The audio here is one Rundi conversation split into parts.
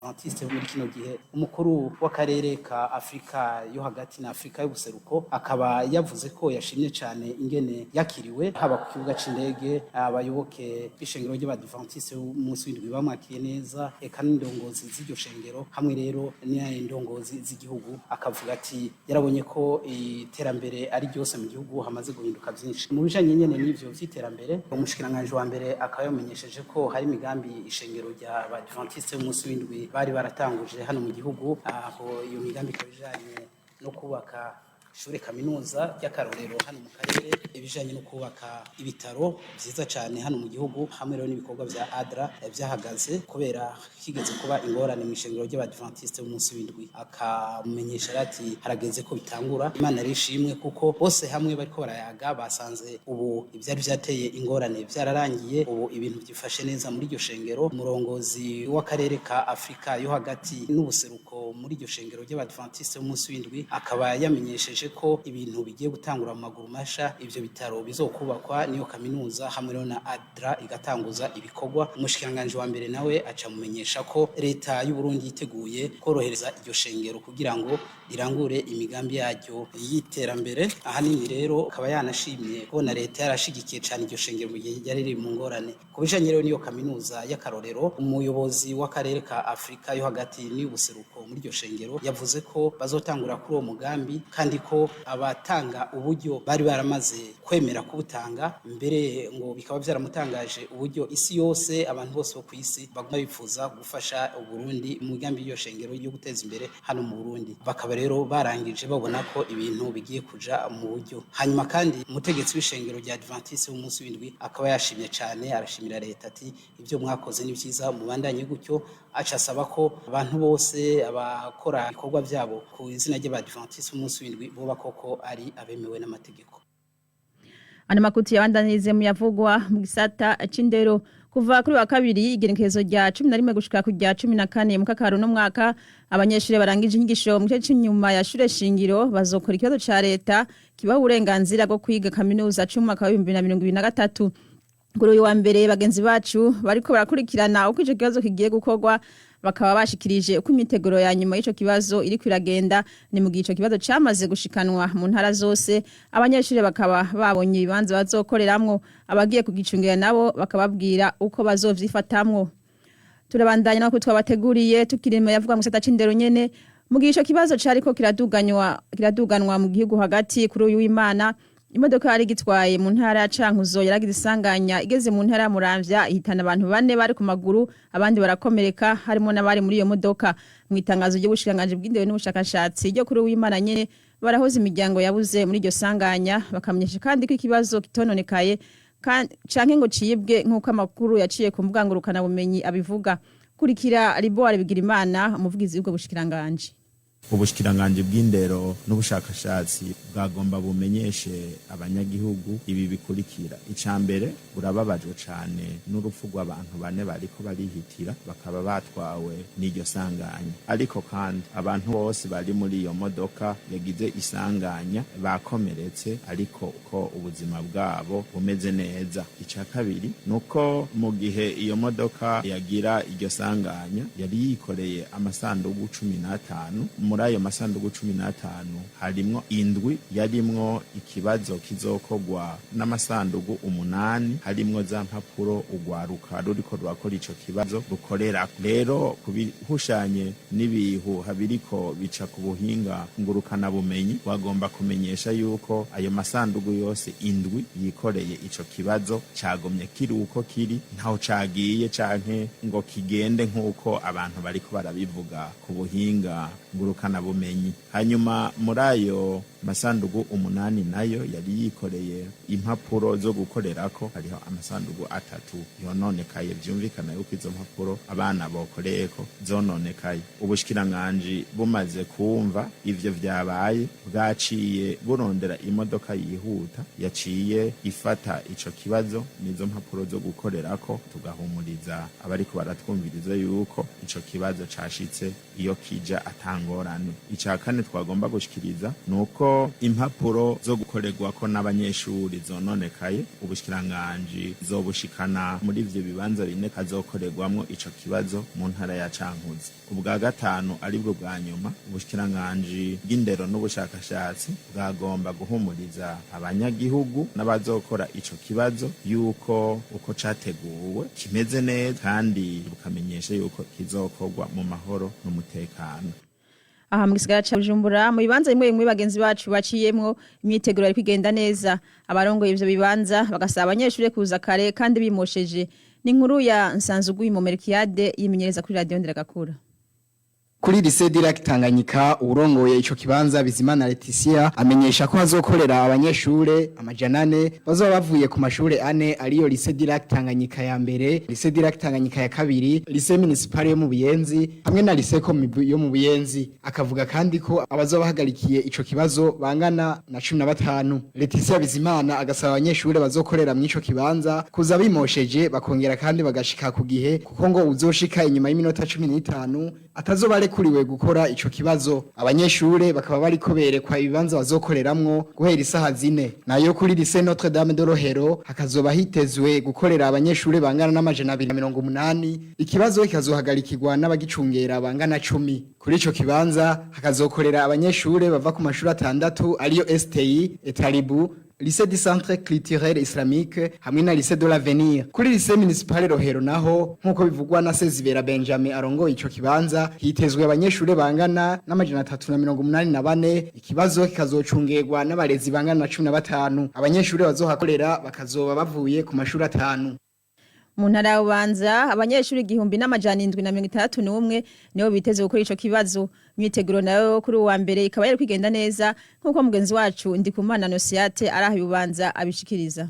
Adventiste muri kino gihe umukuru w'akarere ka Afrika yo hagati na Afrika y'ubuseruko akaba yavuze ko yashimye cyane ingene yakiriwe haba ku kibuga c'indege abayoboke b'ishengero ry'Abadventiste umunsi w'indwi bamwakiye neza eka n'indongozi z'iryo shengero hamwe rero n'indongozi z'igihugu akavuga ati yarabonye ko iterambere ari ryose mu gihugu hamaze guhinduka byinshi mu bijanye nyene n'ivyo vy'iterambere umushikiranganje wa mbere akaba yamenyesheje ko hari imigambi ishengero ry'Abadventiste umunsi w'indwi bari baratanguje hano mu gihugu aho iyo migambi ikabijanye no kubaka ishure kaminuza ry'akarorero hano mu karere ibijanye no kubaka ibitaro vyiza cyane hano mu gihugu hamwe rero n'ibikorwa vya ADRA vyahagaze kubera kigeze kuba ingorane mu ishengero ry'Abadventiste umunsi w'indwi akamenyesha ati harageze ko bitangura Imana rishimwe kuko bose hamwe bariko barayaga basanze ubu ivyari vyateye ingorane vyararangiye ubu ibintu byifashe neza muri iryo shengero umurongozi w'akarere ka Afrika yo hagati n'ubuseruko muri iryo shengero ry'Abadventiste umunsi w'indwi akaba yamenyesheje ko ibintu bigiye gutangura mu maguru masha ivyo bitaro bizokubakwa niyo kaminuza hamwe na ADRA igatanguza ibikorwa umushikiranganje wa mbere nawe aca mumenyesha ko leta y'u Burundi yiteguye korohereza iryo shengero kugira ngo irangure imigambi yaryo y'iterambere ahanini rero akaba yanashimye kubona leta yarashigikiye cyane iryo shengero mu gihe ryari riri mu ngorane kubijanye rero niyo kaminuza y'akarorero umuyobozi w'akarere ka Afrika yo hagati n'ubuseruko muri iryo shengero yavuze ko bazotangura kuri uwo mugambi kandi ko abatanga uburyo bari baramaze kwemera kubutanga mbere ngo bikaba byaramutangaje uburyo isi yose abantu bose bo kwisi baguma bifuza gufasha Burundi mu migambi yo shengero yo guteza imbere hano mu Burundi bakaba rero barangije babona ko ibintu bigiye kuja mu buryo hanyuma kandi umutegetsi w'ishengero rya Adventiste umunsi w'indwi akaba yashimye cyane arashimira leta ati ibyo mwakoze ni byiza mubandanye gutyo aca asaba ko abantu bose abakora ibikorwa byabo ku izina ry'Abadventiste umunsi w'indwi boba koko ari abemewe n'amategeko. Ana makuti yabandanize mu yavugwa mu gisata c'indero kuva kuri wa kabiri igenekerezo rya 11 gushika ku rya 14 mu kakaro no mwaka abanyeshuri barangije inyigisho mu gice cy'inyuma ya shure shingiro bazokora ikibazo ca leta kibaho uburenganzira bwo kwiga kaminuza c'umwaka wa 2023 kuri uyu wa mbere bagenzi bacu bariko barakurikirana uko ico kibazo kigiye gukorwa bakaba bashikirije uko imiteguro ya nyuma y'ico kibazo iri kwiragenda ni mu gihe ico kibazo cyamaze gushikanwa mu ntara zose abanyeshuri bakaba babonye ibibanza bazokoreramwo abagiye kugicungira nabo bakababwira uko bazovyifatamwo turabandanya nako twabateguriye tukirimo yavuga mu gisata c'indero nyene mu gihe ico kibazo cariko kiraduganwa mu gihugu hagati kuri uyu w'Imana imodoka yari gitwaye mu ntara ya Cankuzo yaragize isanganya igeze mu ntara ya Muramvya ihitana abantu 4 bari ku maguru abandi barakomereka harimo n'abari muri iyo modoka mu itangazo ry'ubushikanganje bw'indero n'ubushakashatsi ryo kuri w'Imana nyene barahoza imiryango yabuze muri iryo sanganya bakamenyesha kandi ko ikibazo kitononekaye canke ngo ciyibwe nk'uko amakuru yaciye ku mbuga ngurukana bumenyi abivuga kurikira Riboire Bigirimana umuvugizi w'ubwo bushikanganje. Ubushikiranganje bw'indero n'ubushakashatsi bwagomba bumenyeshe abanyagihugu ibi bikurikira icambere burababajwe cyane n'urupfu rw'abantu 4 bariko barihitira bakaba batwawe n'iryo sanganya ariko kandi abantu bose bari muri iyo modoka yagize isanganya bakomeretse ariko ko ubuzima bwabo bumeze neza ica kabiri nuko mu gihe iyo modoka yagira iryo sanganya yari yikoreye amasanduku 15 muri ayo masanduku 15 harimwo indwi yarimwo ikibazo kizokogwa n'amasanduku 8 harimwo za mpapuro ugwaruka ruriko rwakora ico kibazo rukorera rero kubihushanye n'ibihu habiriko bica ku buhinga ngurukana bumenyi wagomba kumenyesha yuko ayo masanduku yose indwi yikoreye ico kibazo cagomye kiri uko kiri ntaho cagiye canke ngo kigende nk'uko abantu bariko barabivuga ku buhinga ngurukana bumenyi hanyuma muri ayo masanduku 8 nayo yari yikoreye impapuro zo gukorerako hariho amasanduku 3 yononekaye byumvikana yuko izo mpapuro abana bokoreyeko zononekaye ubushikiranganje bumaze kumva ivyo vyabaye bwaciye burondera imodoka yihuta yaciye ifata ico kibazo nizo mpapuro zo gukorerako tugahumuriza abariko baratwumviriza yuko ico kibazo cashitse iyo kija atangora ingorane. Ica kane twagomba gushikiriza nuko impapuro zo gukorerwako n'abanyeshuri zononekaye ubushikiranganji zobushikana muri ivyo bibanza bine kazokorerwamwo ico kibazo mu ntara ya Cankuzo. Ubwa gatanu aribwo bwa nyuma ubushikiranganji bw'indero n'ubushakashatsi bwagomba guhumuriza abanyagihugu n'abazokora ico kibazo yuko uko categuwe kimeze neza kandi bukamenyesha yuko kizokorwa mu mahoro n'umutekano. Aha mu gisagara ca Bujumbura mu bibanza bimwe bimwe bagenzi bacu baciyemwo imyiteguro ari kwigenda neza abarongoye ivyo bibanza bagasaba abanyeshuri kuza kare kandi bimosheje. Ni inkuru ya Nsanzugwi mu Merkiade yimenyereza kuri radio Nderagakura. Kuri lycée Direct Tanganyika urongoye ico kibanza Bizimana Leticia amenyesha ko hazokorera abanyeshure amajana 4 bazoba bavuye ku mashure 4 ariyo lycée Direct Tanganyika ya mbere, lycée Direct Tanganyika ya kabiri, lycée municipal yo mu Buyenzi hamwe na lycée yo mu Buyenzi. Akavuga kandi ko abazoba bahagarikiye ico kibazo bangana na 15. Leticia Bizimana agasaba abanyeshure bazokorera mu ico kibanza kuza bimosheje bakongera kandi bagashika ku gihe kuko ngo uzoshika inyuma y'iminota 15 atazoba kuriwe gukora ico kibazo. Abanyeshure bakaba bariko berekwa ibibanza bazokoreramwo guhera isaha 4. Nayo kuri lycée Notre Dame de Rohero hakazoba hitezwe gukorera abanyeshure bangana n'amajana 280. Ikibazo kikazohagarikirwa n'abagicungera bangana 10. Kuri ico kibanza hakazokorera abanyeshure bava ku mashuri 6 ariyo STI, Etalibu, lycée du centre culturel islamique hamwe na lycée de l'avenir. Kuri lycée municipal Rohero naho nkuko bivugwa na Sezibera Benjamin arongoye ico kibanza hitezwe abanyeshure bangana n'amajana 384. Ikibazo kikazocungerwa n'abarezi bangana na 15. Abanyeshure bazohakorera bakazoba bavuye ku mashuri 5. Mu ntara ya Bubanza abanyeshuri 1761 nibo biteze gukora ico kibazo. Imyiteguro nayo kuri uwa mbere ikaba yari kwigenda neza nkuko mugenzi wacu Ndikumana Nosiate araha Bubanza abishikiriza.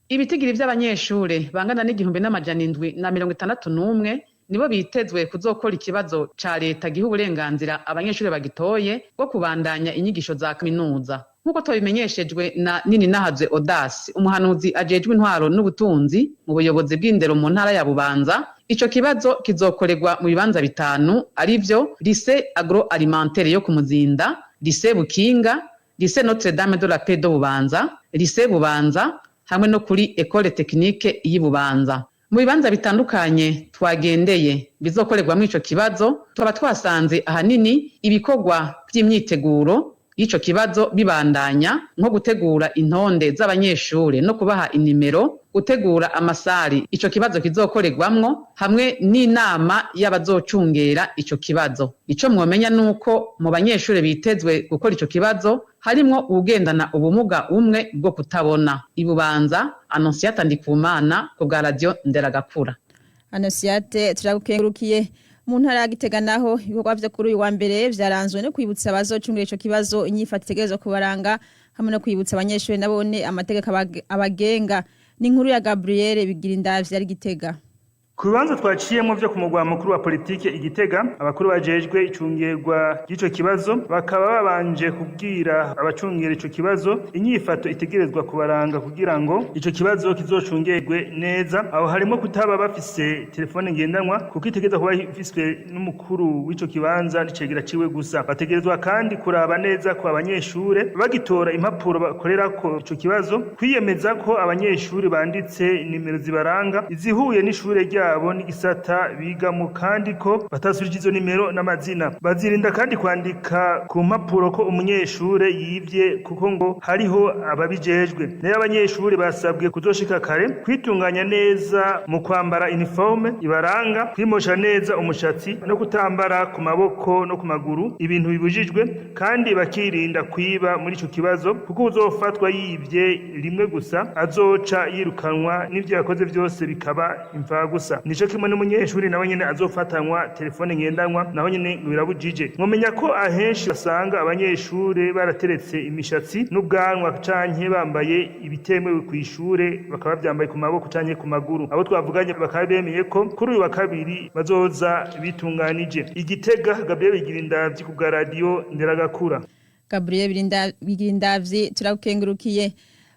Ibitigiri by'abanyeshure bangana n'1761 nibo bitezwe kuzokora ikibazo ca leta giha uburenganzira abanyeshure bagitoye bwo kubandanya inyigisho za kaminuza. Nkuko twabimenyeshejwe na Nini Nahazwe Audace umuhanuzi ajejwe intwaro n'ubutunzi mu buyobozi bw'indero mu ntara ya Bubanza, ico kibazo kizokorerwa mu bibanza bitanu arivyo lycée agroalimentaire yo ku Muzinda, lycée Bukinga, lycée Notre Dame de la Paix de Bubanza, lycée Bubanza hamwe no kuri école technique y'Ibubanza. Mu bibanza bitandukanye twagendeye bizokorerwa ico kibazo twaba twasanze ahanini ibikorwa by'imyiteguro ico kibazo bibandanya nko gutegura intonde z'abanyeshure no kubaha inimero, gutegura amasari ico kibazo kizokorerwamwo hamwe n'inama y'abazocungera ico kibazo. Ico mwomenya nuko mu banyeshure bitezwe gukora ico kibazo harimwo ugendana ubumuga umwe bwo kutabona. Ibubanza Annonciate Ndikumana ku bwa radio Nderagakura. Annonciate turagukengurukiye. Mu ntara ya Gitega naho ibikorwa vyo kuri uyu wa mbere vyaranzwe no kwibutsa abazocungera ico kibazo inyifata itegerezwa kubaranga hamwe no kwibutsa abanyeshure nabone amategeko abagenga. Ni inkuru ya Gabriel Bigirindavye ari Gitega. Ku bibanza twaciyemo vyo ku mugwa mukuru wa politike Igitega abakuru bajejwe icungirwa ry'ico kibazo bakaba babanje kubwira abacungera ico kibazo inyifato itegerezwa kubaranga kugira ngo ico kibazo kizocungerwe neza. Aho harimo kutaba bafise telefone ngendanwa kuko itegerezwa kuba ifiswe n'umukuru w'ico kibanza n'icegera ciwe gusa. Bategerezwa kandi kuraba neza ko abanyeshure bagitora impapuro bakorerako ico kibazo kwiyemeza ko abanyeshure banditse nimero zibaranga izihuye n'ishure ryabo n'igisata bigamo kandi ko batasubije izo nimero n'amazina. Bazirinda kandi kwandika ku mpapuro ko umunyeshure yivye kuko ngo hariho ababijejwe. Nayo abanyeshure basabwe kuzoshika kare, kwitunganya neza mu kwambara uniforme ibaranga, kwimosha neza umushatsi no kutambara ku maboko no ku maguru ibintu bibujijwe, kandi bakirinda kwiba muri ico kibazo kuko uzofatwa yivye rimwe gusa azoca yirukanwa n'ivyo yakoze byose bikaba imva gusa. Nico kimwe n'umunyeshuri nawe nyene azofatanywa telefone ngendanwa naho nyene birabujije. Mwomenya ko ahenshi basanga abanyeshure barateretse imishatsi n'ubwanwa canke bambaye ibitemewe kw'ishure bakaba byambaye ku maboko canke ku maguru. Abo twavuganye bakaba bemeye ko kuri uyu wa kabiri bazoza bitunganije. Igitega, Gabriel Bigirindavye ku bwa radio Nderagakura. Gabriel Bigirindavye turagukengurukiye.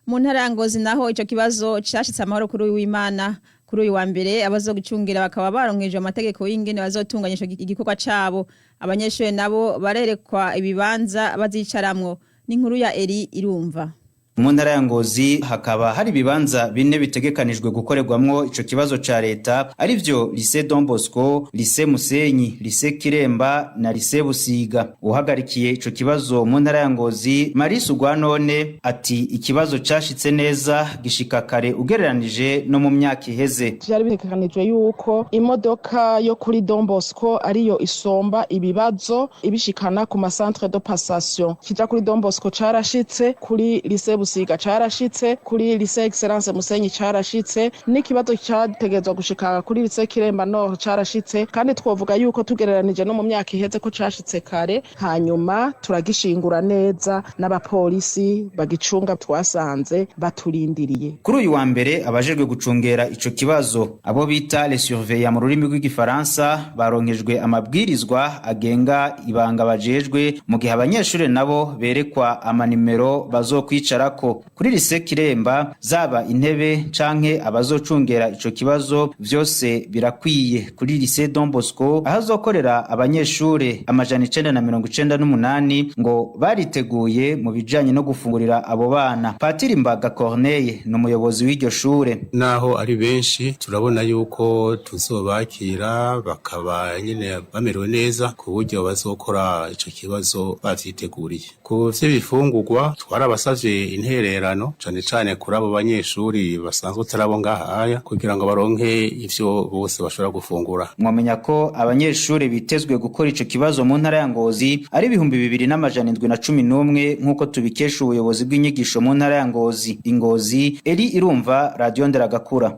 Mu ntara ya Ngozi naho ico kibazo cashitse amahoro kuri uw'Imana kuri uyu wa mbere abazogucungira bakaba baronkeje amategeko y'ingene bazotunganyisha igikorwa cabo abanyeshuri nabo barerekwa ibibanza bazicaramwo n'inkuru ya Eri Irumva. Mu ntara ya Ngozi hakaba hari ibibanza bine bitegekanijwe gukorerwamwo ico kibazo ca leta arivyo Lycée Don Bosco, Lycée Musenyi, Lycée Kiremba na Lycée Busiga. Uhagarikiye ico kibazo mu ntara ya Ngozi Marie Sugwanone ati ikibazo cashitse neza gishika kare ugereranije no mu myaka iheze. Vyari bitegekanijwe yuko imodoka yo kuri Don Bosco ariyo isomba ibibazo ibishikana ku ma centre de passation. Kija kuri Don Bosco carashitse, kuri Lycée Busiga carashitse, kuri Lycée Excellence Musenyi carashitse, n'ikibazo cyategezwa gushika kuri Lycée Kiremba no carashitse, kandi twovuga yuko tugereranije no mu myaka iheze ko cashitse kare. Hanyuma turagishingura neza n'abapolisi bagicunga twasanze baturindiriye. Kuri uyu wa mbere abajejwe gucungera ico kibazo abo bita les surveillants mu rurimi rw'igifaransa baronkejwe amabwirizwa agenga ibanga bajejwe mu gihe abanyeshuri nabo berekwa amanimero bazokwicara kuri Lycée Kiremba zaba intebe canke abazocungera ico kibazo vyose birakwiye. Kuri Lycée Don Bosco ahazokorera abanyeshure 998 ngo bariteguye mu bijanye no gufungurira abo bana. Patiri Mbaga Corneille n'umuyobozi w'iryo shure. Naho ari benshi turabona yuko tuzobakira bakaba nyene bamerewe neza ku buryo bazokora ico kibazo bavyiteguriye. Ku vy'ibifungurwa twarabasavye intererano cane kuri abo banyeshuri basanzwe utarabo ngahaya kugira ngo baronke ivyo bose bashobora gufungura. Mwamenya ko abanyeshuri bitezwe gukora ico kibazo mu ntara ya Ngozi ari 2711 nkuko tubikesha ubuyobozi bw'inyigisho mu ntara ya Ngozi. Ingozi Eri Irumva Radio Nderagakura.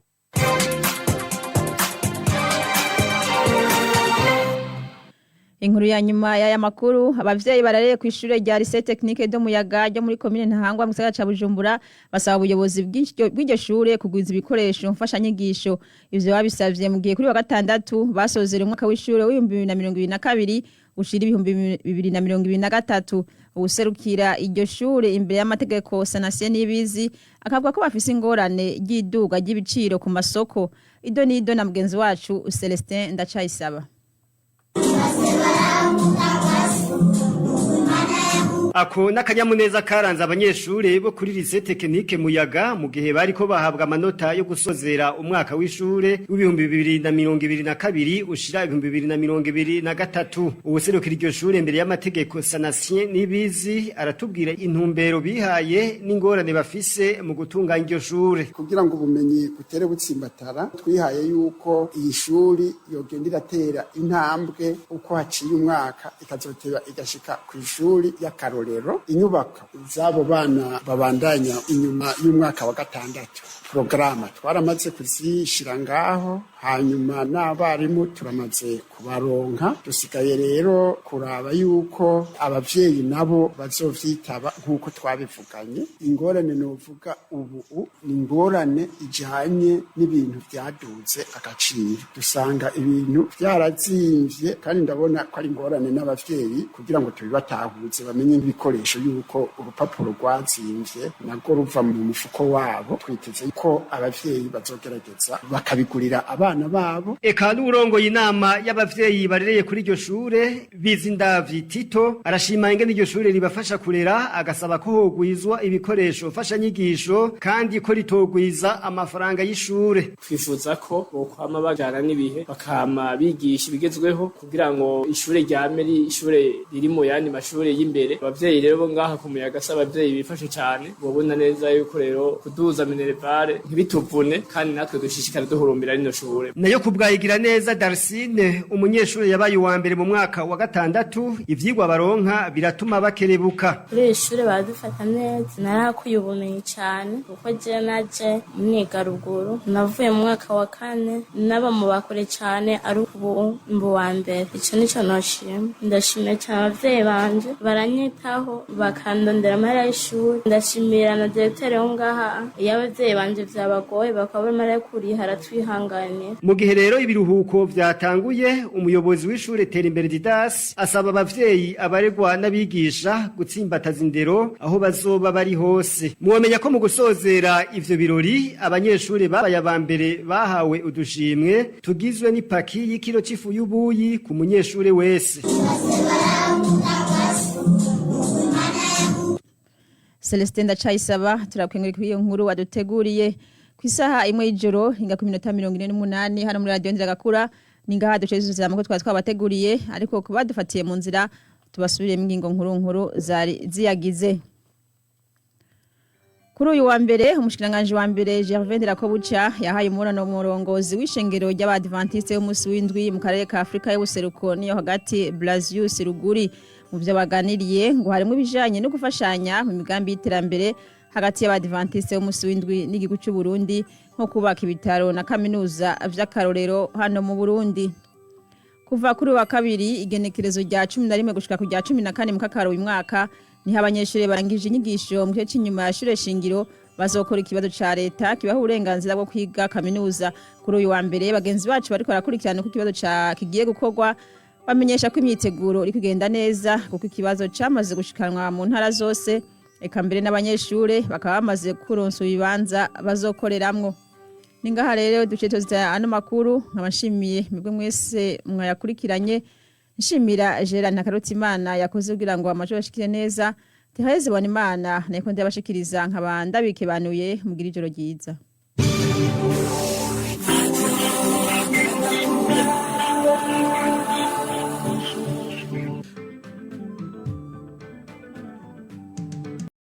Inkuru ya nyuma ya makuru abavyeyi barareye ku ishure rya Lycée Technique de Muyaga ryo muri commune Ntahangwa mu gisagara ca Bujumbura basaba ubuyobozi bw'iryo shure kugwiza ibikoresho mfasha nyigisho. Ivyo babisavye mu gihe kuri wa gatandatu basozera umwaka w'ishure w'2022 ushira 2023. Userukira iryo shure imbere y'amategeko Sanasien Nibizi akavuga ko bafise ingorane ry'iduga ry'ibiciro ku masoko. Ido na mugenzi wacu Celestin Ndacayisaba. Ako n'akanyamuneza karanze abanyeshure bo kuri Lycée Technique Muyaga mu gihe bariko bahabwa amanota yo gusozera umwaka w'ishure w'2022 ushira 2023. Ubuserukira iryo shure imbere y'amategeko Sanasien Nibizi aratubwira intumbero bihaye n'ingorane bafise mu gutunganya iryo shure. Kugira ngo ubumenyi butere butsimbatara twihaye yuko iyi shuri yogenda iratera intambwe uko haciye umwaka ikazotera igashika ku ishuri y'akarorero. Inyubako z'abo bana babandanya inyuma y'umwaka wa gatandatu programa twaramaze kuzishira ngaho, hanyuma n'abarimu turamaze kubaronka. Dusigaye rero kuraba yuko abavyeyi nabo bazovyitaba nk'uko twabivuganye. Ingorane novuga ubu ni ingorane ijanye n'ibintu vyaduze agaciro. Dusanga ibintu vyarazimvye kandi ndabona ko ari ingorane n'abavyeyi kugira ngo tubibatahuze bamenye ibikoresho yuko urupapuro rwazimvye narwo ruva mu mufuko wabo. Twiteze ko abavyeyi bazogerageza bakabigurira abana babo. Eka n'urongoye inama y'abavyeyi barereye kuri iryo shure Bizindavyi Tito arashima ingene iryo shure ribafasha kurera, agasaba ko hogwizwa ibikoresho mfasha nyigisho kandi ko ritogwiza amafaranga y'ishure. Twifuza ko bokwama bajana n'ibihe bakama bigisha ibigezweho kugira ngo ishure ryame ri ishure riri mu yandi mashure y'imbere. Abavyeyi rero bo ngaha ku Muyaga abavyeyi bifashe cyane bobona neza yuko rero kuduza minervare ntibituvune kandi natwe dushishikara duhurumbira rino shure. Nayo kubwayigira neza Darsine umunyeshure yabaye uwa mbere mu mwaka wa gatandatu, ivyigwa baronka biratuma bakerebuka. Kuri ishure badufata neza, narakuye ubumenyi cyane kuko je naje mwiga ruguru, navuye mu mwaka wa kane naba mu bakore cyane ari ubu mbu wa mbere. Ico nico noshima. Ndashimye cyane abavyeyi banje bakanyitaho bakandondera amahera y'ishuri. Ndashimira na diregiteri wo ngaha iyo abavyeyi banje vyabagoye bakaba bamara kuriha aratwihanganira. Mu gihe rero ibiruhuko vyatanguye, umuyobozi w'ishure Terimbere Didas asaba abavyeyi abaregwa n'abigisha gutsimbataza indero aho bazoba bari hose. Muwamenya ko mu gusozera ivyo birori abanyeshure babaye abambere bahawe udushimwe tugizwe n'ipaki y'ikiro c'ifu y'ubuyi ku munyeshure wese. Celestin Ndacayisaba turakwengera kuri iyo nkuru waduteguriye ku isaha imwe y'ijoro hinga ku minota 48 hano muri radio Ndiragakura ningaha ducezuzira ko twabateguriye ariko kuba dufatiye mu nzira tubasubiriyemo ingingo nkuru zari ziyagize. Kuri uyu wa mbere umushikiranganje wa mbere Gervais Ndirakobuca yahaye umurano murongozi w'ishengero ry'abadventiste y'umunsi w'indwi mu karere ka Afrika y'ubuseruko niyo hagati Blasius Ruguri. Mu byo baganiriye ngo harimo ibijanye no gufashanya mu migambi y'iterambere hagati y'abadventiste y'umunsi w'indwi n'igihugu cy'u Burundi nko kubaka ibitaro na kaminuza vy'akarorero hano mu Burundi. Kuva kuri wa kabiri igenekerezo rya 11 gushika ku rya 14 mu kakaro uyu mwaka niho abanyeshuri barangije inyigisho mu gihe cy'inyuma ya shure shingiro bazokora ikibazo ca leta kibaho uburenganzira bwo kwiga kaminuza. Kuri uyu wa mbere bagenzi bacu bariko barakurikirana ko ikibazo kigiye gukorwa bamenyesha ko imyiteguro iri kugenda neza kuko ikibazo cyamaze gushikanwa mu ntara zose eka mbere n'abanyeshure bakaba bamaze kuronsa ibibanza bazokoreramwo. Ningaha rero duce tuzita ano makuru nkabashimiye mwebwe mwese mwayakurikiranye. Nshimira Gerard Ntakarutimana yakoze kugira ngo amajoro ashikire neza. Tiheze Bonimana nayiko ndabashikiriza nkabanda bikebanuye mugira ijoro ryiza.